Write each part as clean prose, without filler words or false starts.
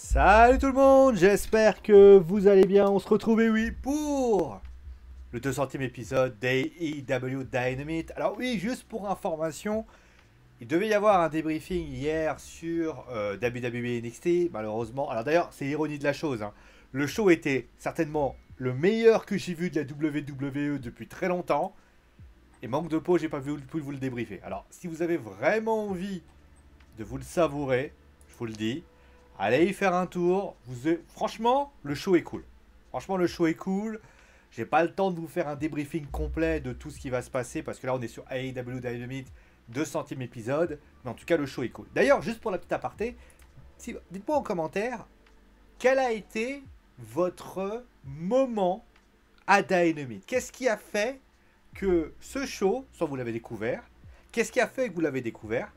Salut tout le monde, j'espère que vous allez bien. On se retrouve, et oui, pour le 200e épisode d'AEW Dynamite. Alors oui, juste pour information, il devait y avoir un débriefing hier sur WWE NXT, malheureusement. Alors d'ailleurs, c'est l'ironie de la chose, hein. Le show était certainement le meilleur que j'ai vu de la WWE depuis très longtemps. Et manque de peau, j'ai pas pu vous le débriefer. Alors, si vous avez vraiment envie de vous le savourer, je vous le dis, allez y faire un tour. Franchement, le show est cool. Franchement, le show est cool. J'ai pas le temps de vous faire un débriefing complet de tout ce qui va se passer parce que là, on est sur AEW Dynamite 200e épisode. Mais en tout cas, le show est cool. D'ailleurs, juste pour la petite aparté, dites-moi en commentaire quel a été votre moment à Dynamite. Qu'est-ce qui a fait que ce show, soit vous l'avez découvert, qu'est-ce qui a fait que vous l'avez découvert?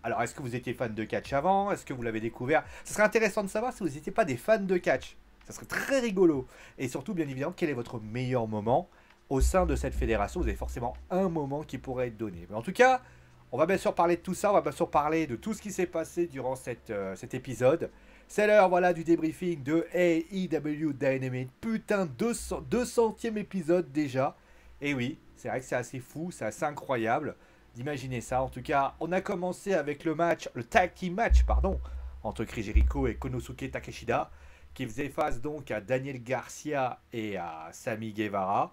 Alors, est-ce que vous étiez fan de catch avant? Est-ce que vous l'avez découvert? Ce serait intéressant de savoir si vous n'étiez pas des fans de catch. Ça serait très rigolo. Et surtout, bien évidemment, quel est votre meilleur moment au sein de cette fédération? Vous avez forcément un moment qui pourrait être donné. Mais en tout cas, on va bien sûr parler de tout ça. On va bien sûr parler de tout ce qui s'est passé durant cet épisode. C'est l'heure, voilà, du débriefing de AEW Dynamite. Putain, 200e épisode déjà. Et oui, c'est vrai que c'est assez fou, c'est assez incroyable d'imaginer ça. En tout cas, on a commencé avec le tag team match, pardon, entre Chris Jericho et Konosuke Takeshita, qui faisait face donc à Daniel Garcia et à Sammy Guevara.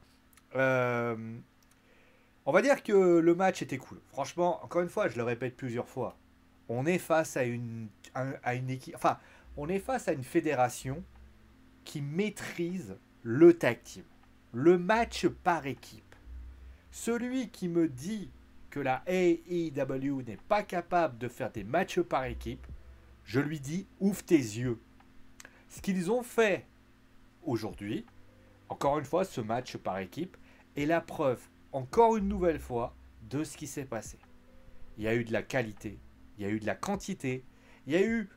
Euh, on va dire que le match était cool. Franchement, encore une fois, je le répète plusieurs fois, on est face à une équipe, enfin, on est face à une fédération qui maîtrise le tag team, le match par équipe. Celui qui me dit que la AEW n'est pas capable de faire des matchs par équipe, je lui dis ouvre tes yeux. Ce qu'ils ont fait aujourd'hui, encore une fois, ce match par équipe, est la preuve, encore une nouvelle fois, de ce qui s'est passé. Il y a eu de la qualité, il y a eu de la quantité, il y a eu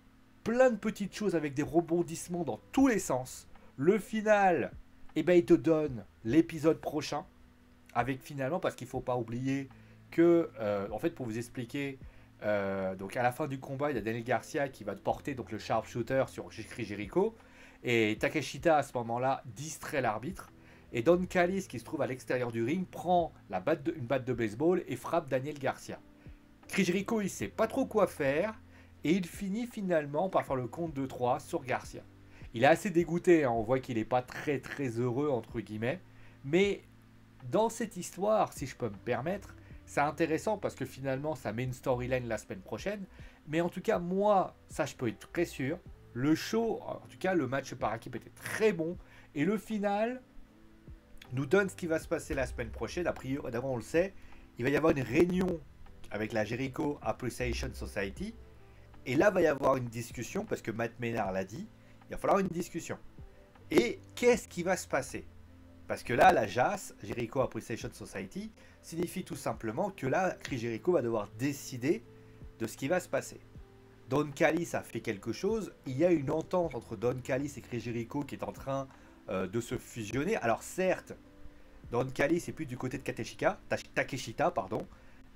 plein de petites choses avec des rebondissements dans tous les sens. Le final, eh ben, il te donne l'épisode prochain, avec finalement, parce qu'il ne faut pas oublier que, en fait, pour vous expliquer, donc à la fin du combat, il y a Daniel Garcia qui va porter donc le sharpshooter sur Chris Jericho, et Takeshita à ce moment-là distrait l'arbitre, et Don Callis qui se trouve à l'extérieur du ring prend une batte de baseball et frappe Daniel Garcia. Chris Jericho, il sait pas trop quoi faire, et il finit finalement par faire le compte de 3 sur Garcia. Il est assez dégoûté, hein, on voit qu'il n'est pas très très heureux entre guillemets, mais dans cette histoire, si je peux me permettre, c'est intéressant parce que finalement, ça met une storyline la semaine prochaine. Mais en tout cas, moi, ça, je peux être très sûr. Le show, en tout cas, le match par équipe était très bon. Et le final nous donne ce qui va se passer la semaine prochaine. A priori, d'abord, on le sait, il va y avoir une réunion avec la Jericho Appreciation Society. Et là, va y avoir une discussion parce que Matt Menard l'a dit. Il va falloir une discussion. Et qu'est-ce qui va se passer? Parce que là, la JAS, Jericho Appreciation Society, signifie tout simplement que là, Chris Jericho va devoir décider de ce qui va se passer. Don Callis a fait quelque chose. Il y a une entente entre Don Callis et Chris Jericho qui est en train de se fusionner. Alors certes, Don Callis est plus du côté de Takeshita, pardon,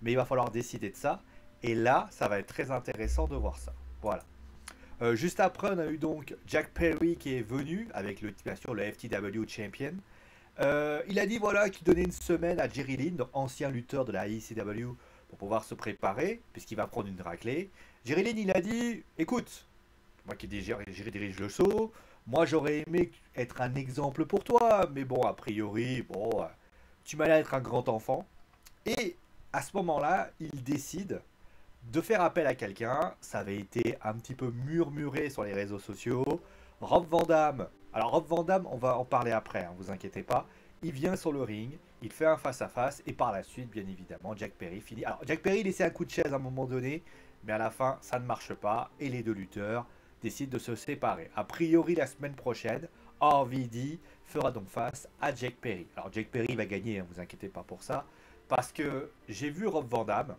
mais il va falloir décider de ça. Et là, ça va être très intéressant de voir ça. Voilà. Juste après, on a eu donc Jack Perry qui est venu avec bien sûr le FTW Champion. Il a dit voilà qu'il donnait une semaine à Jerry Lynn, ancien lutteur de la ECW, pour pouvoir se préparer, puisqu'il va prendre une raclée. Jerry Lynn, il a dit écoute, moi qui dirige le show, moi j'aurais aimé être un exemple pour toi, mais bon, a priori, bon, tu m'as l'air d'être un grand enfant. Et à ce moment-là, il décide de faire appel à quelqu'un. Ça avait été un petit peu murmuré sur les réseaux sociaux. Rob Van Dam. Alors Rob Van Dam, on va en parler après, hein, vous inquiétez pas. Il vient sur le ring, il fait un face-à-face, et par la suite, bien évidemment, Jack Perry finit. Alors Jack Perry laissait un coup de chaise à un moment donné, mais à la fin, ça ne marche pas, et les deux lutteurs décident de se séparer. A priori, la semaine prochaine, RVD fera donc face à Jack Perry. Alors Jack Perry va gagner, hein, vous inquiétez pas pour ça, parce que j'ai vu Rob Van Dam.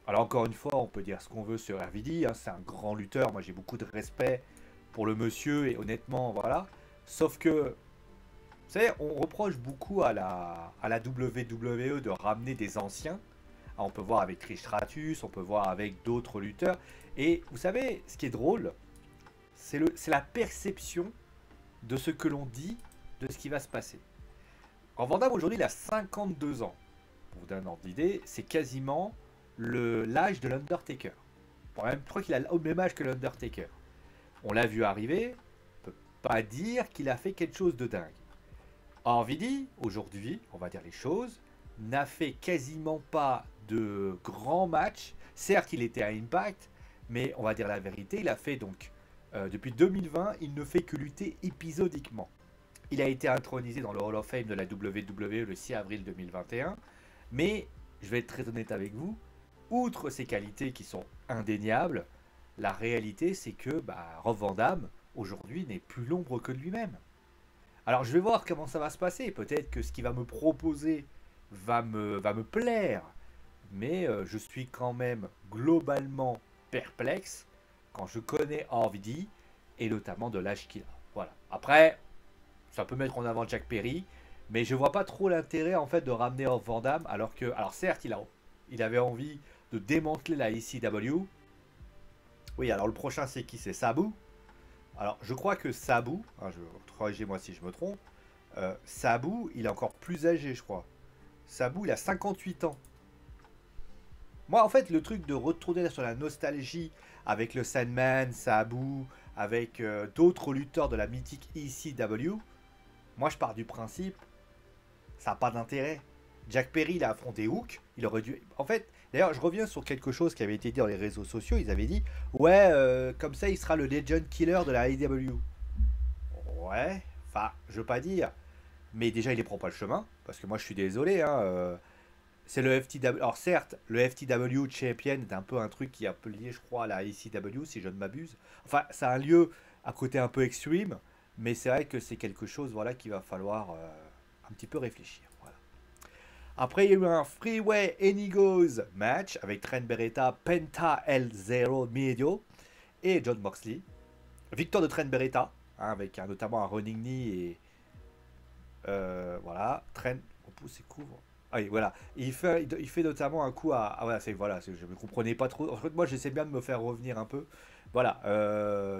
Alors encore une fois, on peut dire ce qu'on veut sur RVD, hein, c'est un grand lutteur, moi j'ai beaucoup de respect pour le monsieur, et honnêtement, voilà. Sauf que, vous savez, on reproche beaucoup à la WWE de ramener des anciens. Ah, on peut voir avec Trish Stratus, on peut voir avec d'autres lutteurs. Et vous savez, ce qui est drôle, C'est la perception de ce que l'on dit, de ce qui va se passer. En Van Damme, aujourd'hui, il a 52 ans. Pour vous donner un ordre d'idée, c'est quasiment l'âge de l'Undertaker. Bon, même, je crois qu'il a le même âge que l'Undertaker. On l'a vu arriver, on peut pas dire qu'il a fait quelque chose de dingue. Orvidi, aujourd'hui, on va dire les choses, n'a fait quasiment pas de grands matchs. Certes, il était à Impact, mais on va dire la vérité, il a fait donc, depuis 2020, il ne fait que lutter épisodiquement. Il a été intronisé dans le Hall of Fame de la WWE le 6 avril 2021, mais je vais être très honnête avec vous, outre ses qualités qui sont indéniables, la réalité c'est que Rob Van Damme, aujourd'hui, n'est plus l'ombre que de lui-même. Alors je vais voir comment ça va se passer, peut-être que ce qu'il va me proposer va me plaire, mais je suis quand même globalement perplexe quand je connais Orvidi et notamment de l'âge qu'il a. Voilà. Après, ça peut mettre en avant Jack Perry, mais je vois pas trop l'intérêt en fait de ramener Van Damme alors certes il avait envie de démanteler la ECW. Oui, alors le prochain c'est qui? C'est Sabu. Alors je crois que Sabu, corrigez-moi si je me trompe, Sabu il est encore plus âgé je crois. Sabu il a 58 ans. Moi en fait le truc de retourner sur la nostalgie avec le Sandman, Sabu, avec d'autres lutteurs de la mythique ECW, moi je pars du principe ça n'a pas d'intérêt. Jack Perry, il a affronté Hook. Il aurait dû. En fait, d'ailleurs, je reviens sur quelque chose qui avait été dit dans les réseaux sociaux. Ils avaient dit ouais, comme ça, il sera le Legend Killer de la AEW. Ouais, enfin, je veux pas dire. Mais déjà, il ne prend pas le chemin. Parce que moi, je suis désolé. Hein, c'est le FTW. Alors, certes, le FTW Champion est un peu un truc qui est un peu lié, je crois, à la ECW, si je ne m'abuse. Enfin, c'est un lieu à côté un peu extreme. Mais c'est vrai que c'est quelque chose voilà, qu'il va falloir un petit peu réfléchir. Voilà. Après, il y a eu un Freeway Enigos match avec Trent Beretta, Penta El Zero Medio et John Moxley. Victoire de Trent Beretta, hein, avec notamment un running knee et voilà. Trent repousse et couvre. Ah oui, voilà. Il fait notamment un coup à. Ah voilà, je ne comprenais pas trop. En fait, moi, j'essaie bien de me faire revenir un peu. Voilà.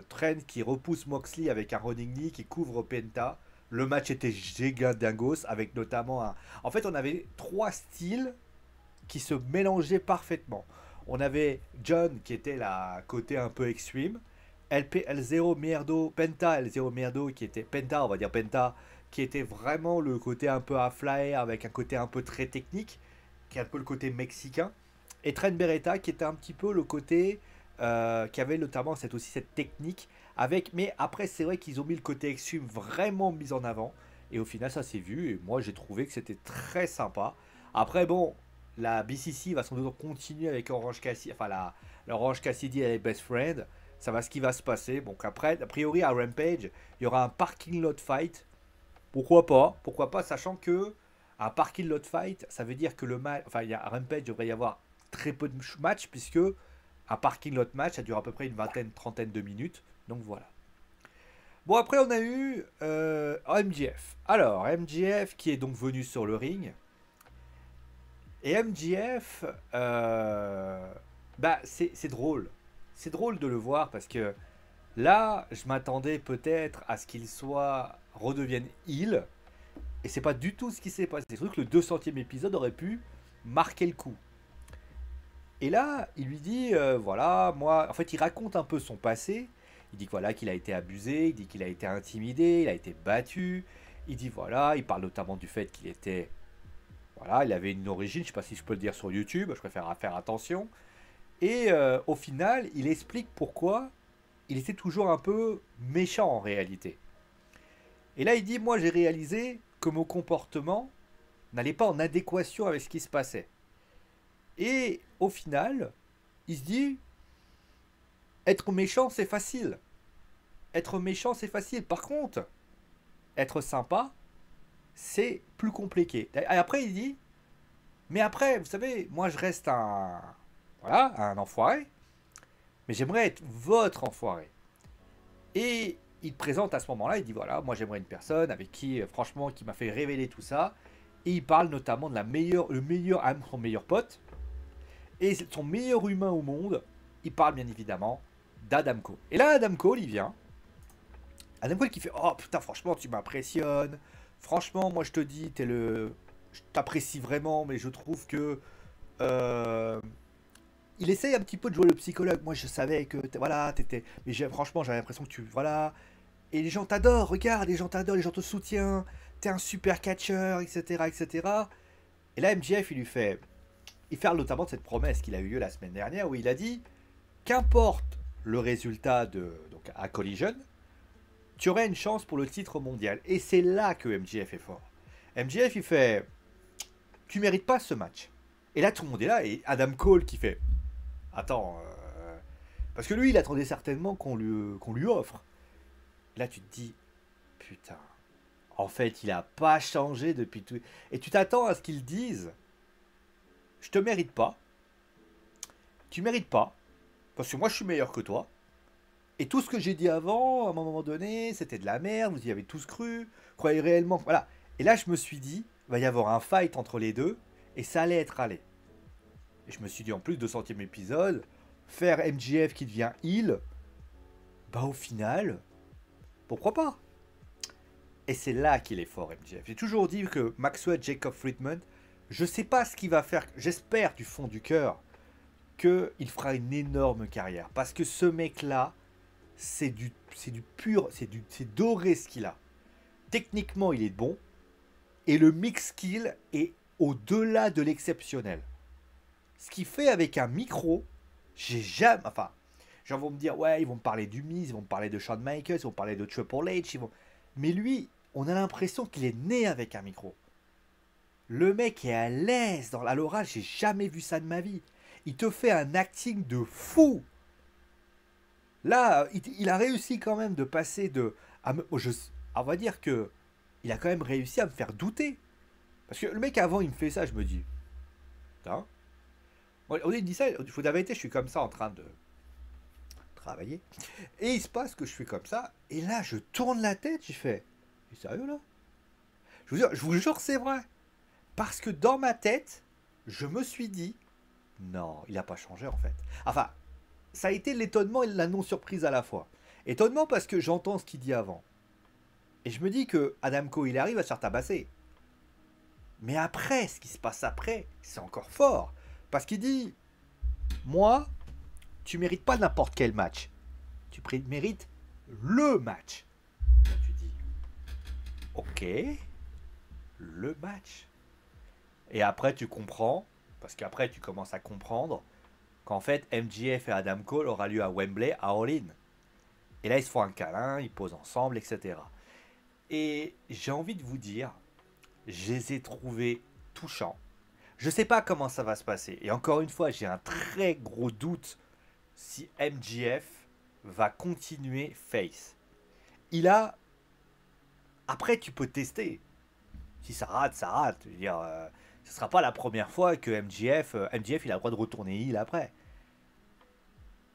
Trent qui repousse Moxley avec un running knee qui couvre Penta. Le match était giga dingos avec notamment un. En fait, on avait trois styles qui se mélangeaient parfaitement. On avait John qui était la côté un peu extreme. El0 Mierdo, Penta El0 Mierdo qui était Penta, on va dire Penta, qui était vraiment le côté un peu à flyer avec un côté un peu très technique, qui est un peu le côté mexicain. Et Trent Beretta qui était un petit peu le côté qui avait notamment cette technique avec, mais après c'est vrai qu'ils ont mis le côté extreme vraiment mis en avant et au final ça s'est vu et moi j'ai trouvé que c'était très sympa. Après bon, la BCC va sans doute continuer avec Orange Cassidy, enfin l'Orange Cassidy et les Best Friends, ça va ce qui va se passer. Donc après a priori à Rampage il y aura un parking lot fight, pourquoi pas, sachant que un parking lot fight ça veut dire que le match, enfin il y a à Rampage il devrait y avoir très peu de matchs puisque un parking lot match, ça dure à peu près une trentaine de minutes. Donc voilà. Bon, après, on a eu MJF. Alors, MJF qui est donc venu sur le ring. Et MJF, c'est drôle. C'est drôle de le voir parce que là, je m'attendais peut-être à ce qu'il redevienne heel. Et c'est pas du tout ce qui s'est passé. C'est vrai que le 200e épisode aurait pu marquer le coup. Et là, il lui dit, voilà, moi, en fait, il raconte un peu son passé. Il dit voilà, qu'il a été abusé, il dit qu'il a été intimidé, il a été battu. Il dit voilà, il parle notamment du fait qu'il était, voilà, il avait une origine, je sais pas si je peux le dire sur YouTube, je préfère faire attention. Et au final, il explique pourquoi il était toujours un peu méchant en réalité. Et là, il dit moi, j'ai réalisé que mon comportement n'allait pas en adéquation avec ce qui se passait. Et au final, il se dit, être méchant, c'est facile. Être méchant, c'est facile. Par contre, être sympa, c'est plus compliqué. Et après, il dit, mais après, vous savez, moi, je reste un enfoiré, mais j'aimerais être votre enfoiré. Et il présente à ce moment-là, il dit, voilà, moi, j'aimerais une personne avec qui, franchement, qui m'a fait révéler tout ça. Et il parle notamment de son meilleur pote. Et son meilleur humain au monde, il parle bien évidemment d'Adam Cole. Et là, Adam Cole, il vient, Adam Cole qui fait oh putain, franchement, tu m'impressionnes. Franchement, moi je te dis, je t'apprécie vraiment, mais je trouve que. euh, Il essaye un petit peu de jouer le psychologue. Moi je savais que voilà, t'étais. Mais franchement, j'avais l'impression que tu. Voilà. Et les gens t'adorent, regarde, les gens t'adorent, les gens te soutiennent. T'es un super catcheur, etc., etc. Et cetera. Et là, MJF, il lui fait. Il fait notamment de cette promesse qu'il a eu lieu la semaine dernière où il a dit qu'importe le résultat donc à Collision, tu aurais une chance pour le titre mondial. Et c'est là que MJF est fort. MJF, il fait tu mérites pas ce match. Et là, tout le monde est là. Et Adam Cole qui fait attends. Parce que lui, il attendait certainement qu'on lui offre. Là, tu te dis putain. En fait, il a pas changé depuis tout. Et tu t'attends à ce qu'ils disent je te mérite pas. Tu mérites pas. Parce que moi, je suis meilleur que toi. Et tout ce que j'ai dit avant, à un moment donné, c'était de la merde, vous y avez tous cru, croyez réellement. Voilà. Et là, je me suis dit, il va y avoir un fight entre les deux, et ça allait être allé. Et je me suis dit, en plus, 200e épisode, faire MJF qui devient heel, bah au final, pourquoi pas? Et c'est là qu'il est fort, MJF. J'ai toujours dit que Maxwell Jacob Friedman, je sais pas ce qu'il va faire, j'espère du fond du cœur qu'il fera une énorme carrière. Parce que ce mec-là, c'est du pur, c'est doré ce qu'il a. Techniquement, il est bon. Et le mix skill est au-delà de l'exceptionnel. Ce qu'il fait avec un micro, j'ai jamais. Enfin, gens vont me dire, ouais, ils vont me parler du Miz, ils vont me parler de Shawn Michaels, ils vont me parler de Triple H. Mais lui, on a l'impression qu'il est né avec un micro. Le mec est à l'aise dans l'oral, j'ai jamais vu ça de ma vie. Il te fait un acting de fou. Là, il a réussi quand même de passer de. On va dire que. Il a quand même réussi à me faire douter. Parce que le mec avant, il me fait ça, je me dis. Putain. On dit ça, il faut d'arrêter, je suis comme ça en train de travailler. Et il se passe que je suis comme ça. Et là, je tourne la tête, je fais. C'est sérieux là je vous jure, c'est vrai. Parce que dans ma tête, je me suis dit. Non, il n'a pas changé en fait. Enfin, ça a été l'étonnement et la non-surprise à la fois. Étonnement parce que j'entends ce qu'il dit avant. Et je me dis que Adam Cole, il arrive à se faire tabasser. Mais après, ce qui se passe après, c'est encore fort. Parce qu'il dit, moi, tu mérites pas n'importe quel match. Tu mérites le match. Et tu dis, ok, le match. Et après, tu comprends, parce qu'après, tu commences à comprendre qu'en fait, MJF et Adam Cole aura lieu à Wembley, à All In. Et là, ils se font un câlin, ils posent ensemble, etc. Et j'ai envie de vous dire, je les ai trouvés touchants. Je ne sais pas comment ça va se passer. Et encore une fois, j'ai un très gros doute si MJF va continuer face. Il a... Après, tu peux tester. Si ça rate, ça rate. Je veux dire, ce ne sera pas la première fois que MJF il a le droit de retourner heel après.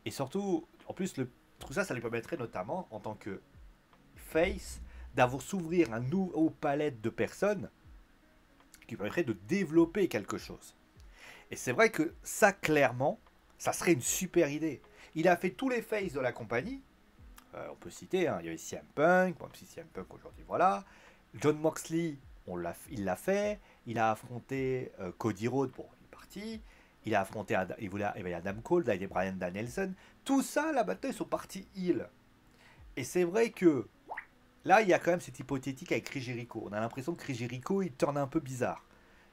Et surtout, en plus, tout ça, ça lui permettrait notamment, en tant que face, d'avoir s'ouvrir un nouveau palette de personnes qui permettrait de développer quelque chose. Et c'est vrai que ça, clairement, ça serait une super idée. Il a fait tous les faces de la compagnie. On peut citer, hein, il y avait CM Punk, bon, si CM Punk aujourd'hui, voilà. John Moxley, il l'a fait. Il a affronté Cody Rhodes, bon, il est parti. Il a affronté, il y avait Adam Cole, il y avait Bryan Danielson. Tout ça, là, maintenant, ils sont partis heel. Et c'est vrai que là, il y a quand même cette hypothétique avec Chris Jericho. On a l'impression que Chris Jericho, il tourne un peu bizarre.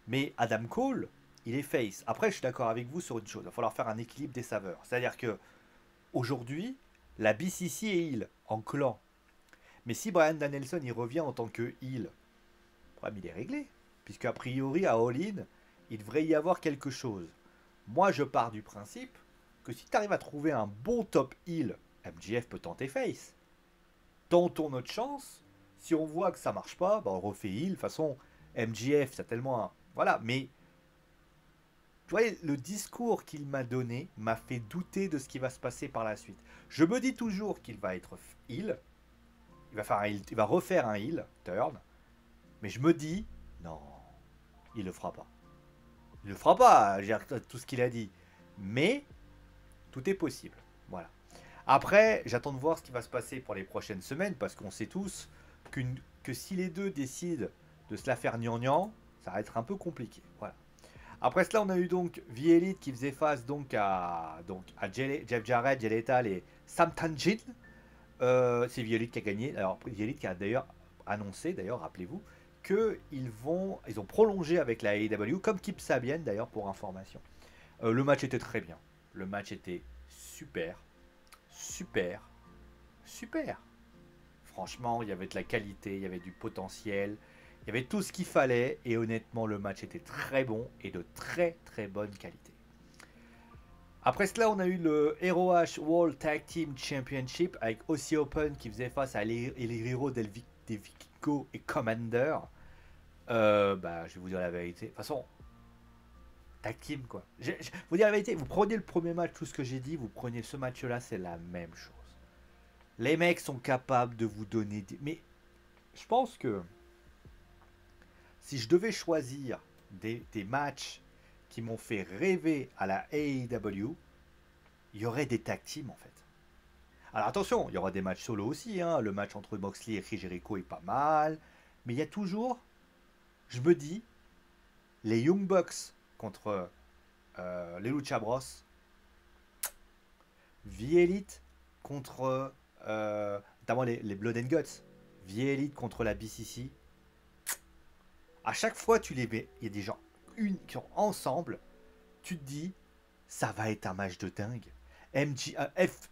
Mais Adam Cole, il est face. Après, je suis d'accord avec vous sur une chose. Il va falloir faire un équilibre des saveurs. C'est-à-dire que aujourd'hui, la BCC est heel, en clan. Mais si Bryan Danielson, il revient en tant que heel, le problème, il est réglé. Puisque a priori, à All In, il devrait y avoir quelque chose. Moi, je pars du principe que si tu arrives à trouver un bon top heel, MJF peut tenter face. Tentons notre chance. Si on voit que ça marche pas, bah on refait heel. De toute façon, MJF, c'est tellement un... Voilà, mais... Tu vois, le discours qu'il m'a donné m'a fait douter de ce qui va se passer par la suite. Je me dis toujours qu'il va être heel. Il va refaire un heel, turn. Mais je me dis, non, il le fera pas. Il le fera pas, j'ai tout ce qu'il a dit. Mais, tout est possible. Voilà. Après, j'attends de voir ce qui va se passer pour les prochaines semaines, parce qu'on sait tous que si les deux décident de se la faire gnangnan, ça va être un peu compliqué. Voilà. Après cela, on a eu donc The Elite qui faisait face donc à Jeff Jarrett, Jay Lethal et Sam Tanjin. C'est The Elite qui a gagné. Alors, The Elite qui a d'ailleurs annoncé, d'ailleurs, rappelez-vous, ils ont prolongé avec la AEW, comme Kip Sabian d'ailleurs, pour information. Le match était très bien. Le match était super, super, super. Franchement, il y avait de la qualité, il y avait du potentiel, il y avait tout ce qu'il fallait. Et honnêtement, le match était très bon et de très très bonne qualité. Après cela, on a eu le ROH World Tag Team Championship avec Aussie Open qui faisait face à El Hero des Vikingo et Commander. Je vais vous dire la vérité. De toute façon, tag team quoi. Vous dire la vérité, vous prenez le premier match, tout ce que j'ai dit, vous prenez ce match-là, c'est la même chose. Les mecs sont capables de vous donner des... Mais je pense que si je devais choisir des matchs qui m'ont fait rêver à la AEW, il y aurait des tag teams en fait. Alors attention, il y aura des matchs solo aussi, hein. Le match entre Moxley et Chris Jericho est pas mal, mais il y a toujours, je me dis, les Young Bucks contre les Lucha Bros, The Elite contre notamment les Blood and Guts, The Elite contre la BCC. À chaque fois tu les mets, il y a des gens qui sont ensemble, tu te dis ça va être un match de dingue.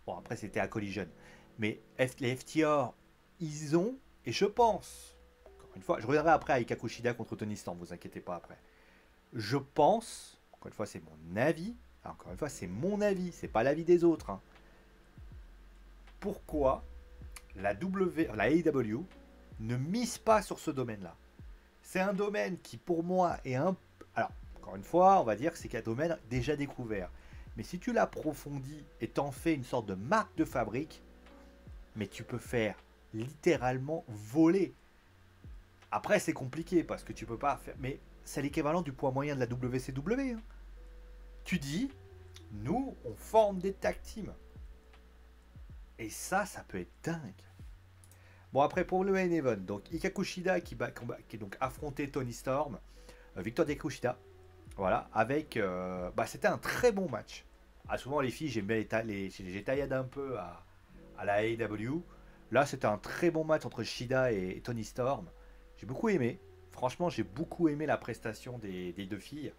Bon après c'était à Collision, mais les FTR, ils ont, et je pense, encore une fois, je reviendrai après avec Kakushida contre Tony Storm, vous inquiétez pas après. Je pense, encore une fois c'est mon avis, encore une fois c'est mon avis, c'est pas l'avis des autres. Hein. Pourquoi la AEW ne mise pas sur ce domaine-là? C'est un domaine qui pour moi est un... Alors, encore une fois, on va dire que c'est un domaine déjà découvert. Mais si tu l'approfondis et t'en fais une sorte de marque de fabrique, mais tu peux faire littéralement voler. Après, c'est compliqué parce que tu peux pas faire... Mais c'est l'équivalent du poids moyen de la WCW. Hein. Tu dis, nous, on forme des tag teams. Et ça peut être dingue. Bon, après, pour le main event, donc Ikakushida qui donc affronté Tony Storm, victoire d'Ikakushida. Voilà, avec... c'était un très bon match. Ah, souvent, les filles, j'ai taillade un peu à la AEW. Là, c'était un très bon match entre Shida et Tony Storm. J'ai beaucoup aimé. Franchement, j'ai beaucoup aimé la prestation des deux filles.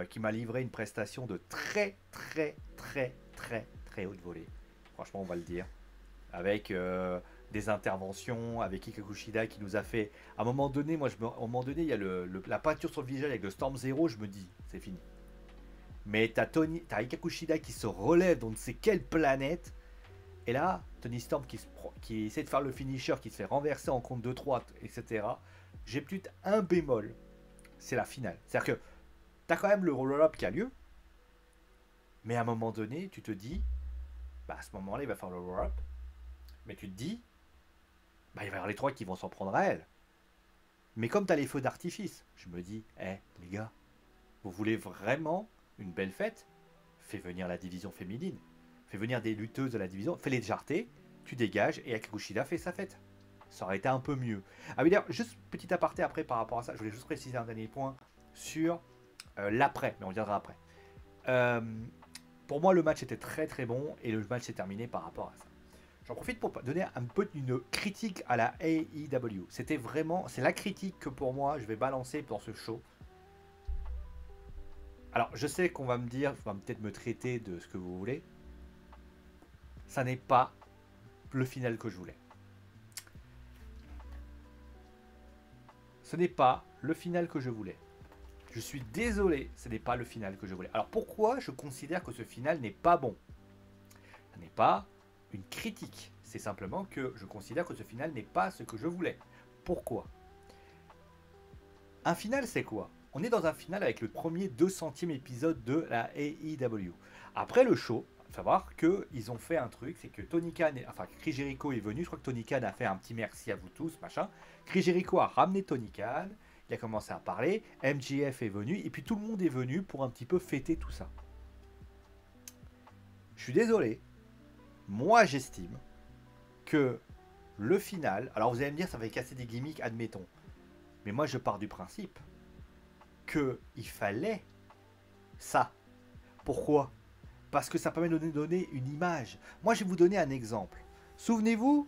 Qui m'a livré une prestation de très, très, très, très, très haute volée. Franchement, on va le dire. Avec des interventions, avec Ikakushida qui nous a fait... À un moment donné, à un moment donné, il y a la peinture sur le visage avec le Storm Zero, je me dis, c'est fini. Mais t'as Ikakushida qui se relève dans ne sait quelle planète. Et là, Tony Storm qui essaie de faire le finisher, qui se fait renverser en compte de 3, etc. J'ai peut-être un bémol. C'est la finale. C'est-à-dire que t'as quand même le roll-up qui a lieu. Mais à un moment donné, tu te dis, à ce moment-là, il va faire le roll-up. Mais tu te dis, il va y avoir les 3 qui vont s'en prendre à elle. Mais comme t'as les feux d'artifice, je me dis, les gars, vous voulez vraiment une belle fête? Fais venir la division féminine. Fais venir des lutteuses de la division. Fais-les jarter, tu dégages et Akakushida fait sa fête. Ça aurait été un peu mieux. Ah oui, d'ailleurs, juste petit aparté après par rapport à ça. Je voulais juste préciser un dernier point sur l'après, mais on reviendra après. Pour moi, le match était très très bon et le match s'est terminé par rapport à ça. J'en profite pour donner un peu une critique à la AEW. C'est la critique que pour moi je vais balancer dans ce show. Alors, je sais qu'on va me dire, on va peut-être me traiter de ce que vous voulez. Ça n'est pas le final que je voulais. Ce n'est pas le final que je voulais. Je suis désolé, ce n'est pas le final que je voulais. Alors pourquoi je considère que ce final n'est pas bon? Ce n'est pas une critique. C'est simplement que je considère que ce final n'est pas ce que je voulais. Pourquoi? Un final, c'est quoi? On est dans un final avec le premier 200e épisode de la AEW. Après le show, il faut savoir qu'ils ont fait un truc, c'est que Chris Jericho est venu, je crois que Tony Khan a fait un petit merci à vous tous, machin. Chris Jericho a ramené Tony Khan, il a commencé à parler, MJF est venu, et puis tout le monde est venu pour un petit peu fêter tout ça. Je suis désolé, moi j'estime que le final, alors vous allez me dire ça va casser des gimmicks, admettons, mais moi je pars du principe que il fallait ça. Pourquoi? Parce que ça permet de donner une image. Moi je vais vous donner un exemple. Souvenez-vous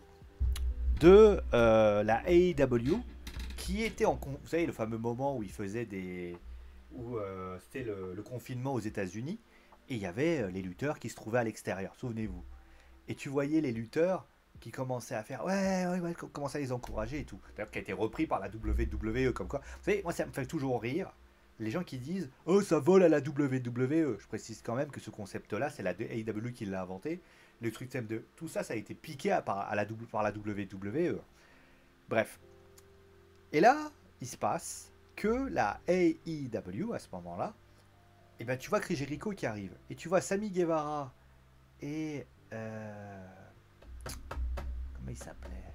de la AEW qui était en... Vous savez le fameux moment où il faisait des... où c'était le confinement aux États-Unis et il y avait les lutteurs qui se trouvaient à l'extérieur, souvenez-vous. Et tu voyais les lutteurs qui commençaient à faire ouais, commençaient à les encourager et tout. D'ailleurs, qui a été repris par la WWE comme quoi. Vous savez, moi ça me fait toujours rire. Les gens qui disent oh ça vole à la WWE. Je précise quand même que ce concept-là, c'est la AEW qui l'a inventé. Le truc de tout ça, ça a été piqué par la WWE. Bref. Et là, il se passe que la AEW à ce moment-là, et ben tu vois Chris Jericho qui arrive et tu vois Sammy Guevara et comment il s'appelait?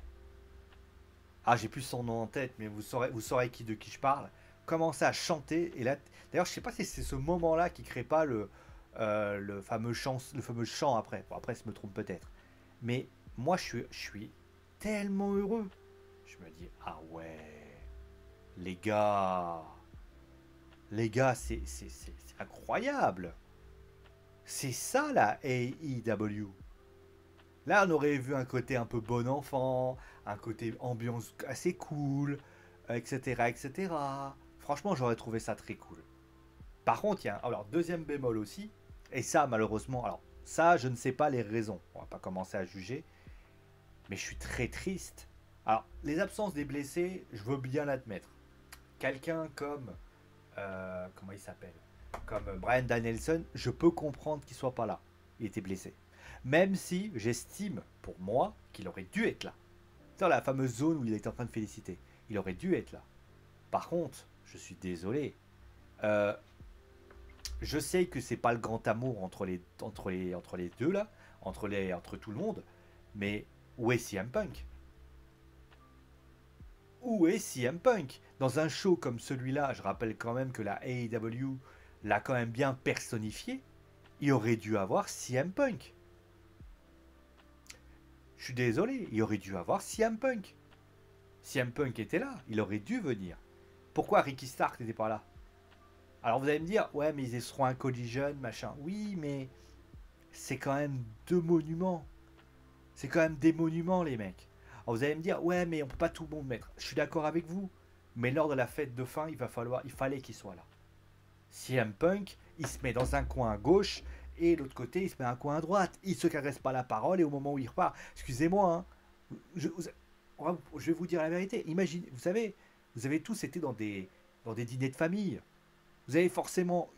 Ah, j'ai plus son nom en tête, mais vous saurez de qui je parle. Commencer à chanter et là, d'ailleurs, je sais pas si c'est ce moment-là qui crée pas le fameux chant après. Bon, après, je me trompe peut-être. Mais moi, je suis tellement heureux. Je me dis ah ouais, les gars, c'est incroyable. C'est ça la AEW. Là, on aurait vu un côté un peu bon enfant, un côté ambiance assez cool, etc., etc. Franchement, j'aurais trouvé ça très cool. Par contre, il y a alors deuxième bémol aussi, et ça malheureusement, alors ça, je ne sais pas les raisons. On va pas commencer à juger, mais je suis très triste. Alors, les absences des blessés, je veux bien l'admettre. Quelqu'un comme comment il s'appelle, comme Bryan Danielson, je peux comprendre qu'il soit pas là. Il était blessé. Même si j'estime, pour moi, qu'il aurait dû être là. Dans la fameuse zone où il était en train de féliciter. Il aurait dû être là. Par contre, je suis désolé. Euh, je sais que c'est pas le grand amour entre les deux là, entre tout le monde. Mais où est CM Punk? Où est CM Punk? Dans un show comme celui-là, je rappelle quand même que la AEW l'a quand même bien personnifié. Il aurait dû avoir CM Punk. Je suis désolé, il aurait dû avoir CM Punk. CM Punk était là, il aurait dû venir. Pourquoi Ricky Stark n'était pas là? Alors vous allez me dire, ouais, mais ils seront un collision, machin. Oui, mais c'est quand même deux monuments. C'est quand même des monuments, les mecs. Alors vous allez me dire, ouais, mais on peut pas tout le monde mettre. Je suis d'accord avec vous. Mais lors de la fête de fin, il fallait qu'il soit là. CM Punk, il se met dans un coin à gauche et l'autre côté, il se met un coin à droite. Il se caresse pas la parole et au moment où il repart, excusez-moi, hein, je, je vais vous dire la vérité. Imaginez, vous savez, vous avez tous été dans des dîners de famille. Vous avez forcément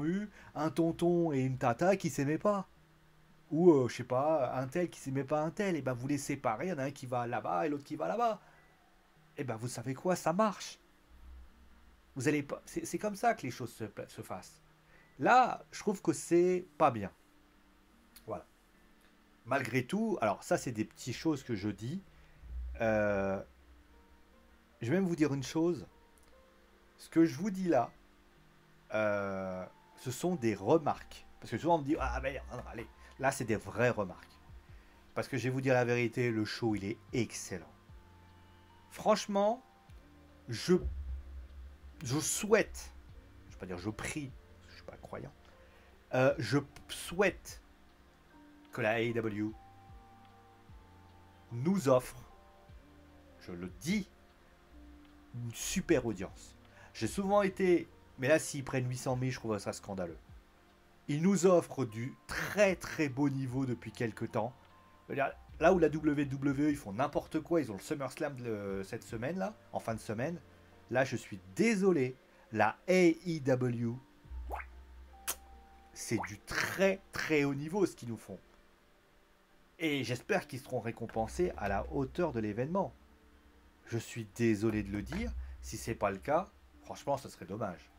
eu un tonton et une tata qui s'aimaient pas. Ou, je sais pas, un tel qui s'aimait pas un tel. Et ben vous les séparez, il y en a un qui va là-bas et l'autre qui va là-bas. Et ben vous savez quoi, ça marche. Vous allez pas, c'est comme ça que les choses se fassent. Là, je trouve que c'est pas bien. Voilà. Malgré tout, alors ça c'est des petites choses que je dis. Euh, je vais même vous dire une chose. Ce que je vous dis là, ce sont des remarques. Parce que souvent on me dit ah merde, allez. Là c'est des vraies remarques. Parce que je vais vous dire la vérité, le show il est excellent. Franchement, je souhaite, je ne vais pas dire je prie, parce que je ne suis pas croyant, je souhaite que la AEW nous offre, je le dis, une super audience. J'ai souvent été, mais là s'ils prennent 800 000, je trouve ça scandaleux. Ils nous offrent du très très beau niveau depuis quelques temps. Là où la WWE ils font n'importe quoi, ils ont le SummerSlam cette semaine là, en fin de semaine. Là je suis désolé, la AEW c'est du très très haut niveau ce qu'ils nous font. Et j'espère qu'ils seront récompensés à la hauteur de l'événement. Je suis désolé de le dire, si c'est pas le cas, franchement ce serait dommage.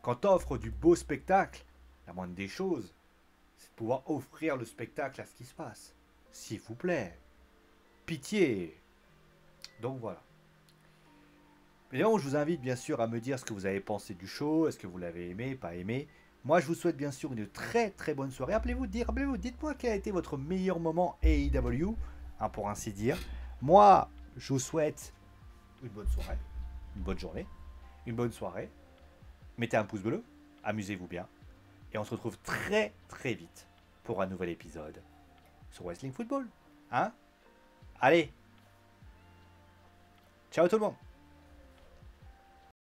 Quand t'offres du beau spectacle, la moindre des choses, c'est de pouvoir offrir le spectacle à ce qui se passe. S'il vous plaît. Pitié. Donc voilà. Et donc, je vous invite bien sûr à me dire ce que vous avez pensé du show, est-ce que vous l'avez aimé, pas aimé. Moi, je vous souhaite bien sûr une très très bonne soirée. Dites-moi quel a été votre meilleur moment AEW, hein, pour ainsi dire. Moi, je vous souhaite une bonne soirée, une bonne journée, une bonne soirée. Mettez un pouce bleu, amusez-vous bien. Et on se retrouve très très vite pour un nouvel épisode sur Wrestling Football. Hein? Allez! Ciao tout le monde!